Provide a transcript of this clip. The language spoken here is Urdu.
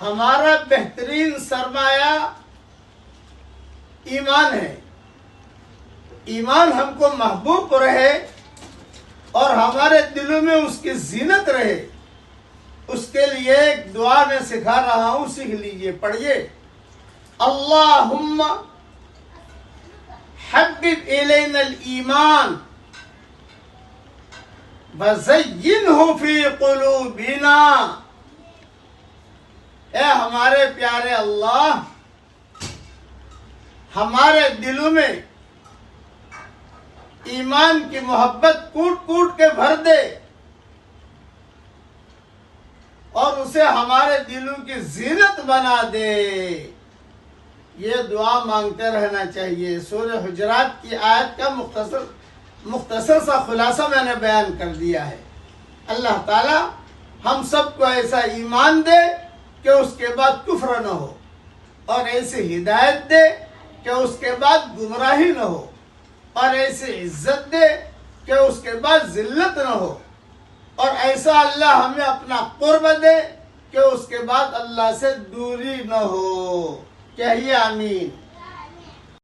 ہمارا بہترین سرمایہ ایمان ہے. ایمان ہم کو محبوب رہے اور ہمارے دلوں میں اس کی زینت رہے، اس کے لیے ایک دعا میں سکھا رہا ہوں، سیکھ لیجئے، پڑھیے. اللہم حبب الینا الایمان وزینہ فی قلوبنا. اے ہمارے پیارے اللہ، ہمارے دلوں میں ایمان کی محبت کوٹ کوٹ کے بھر دے اور اسے ہمارے دلوں کی زینت بنا دے. یہ دعا مانگتے رہنا چاہیے. سورہ حجرات کی آیت کا مختصر سا خلاصہ میں نے بیان کر دیا ہے. اللہ تعالی ہم سب کو ایسا ایمان دے کہ اس کے بعد کفر نہ ہو، اور ایسی ہدایت دے کہ اس کے بعد گمراہی نہ ہو، اور ایسی عزت دے کہ اس کے بعد ذلت نہ ہو، اور ایسا اللہ ہمیں اپنا قرب دے کہ اس کے بعد اللہ سے دوری نہ ہو. کہیے آمین.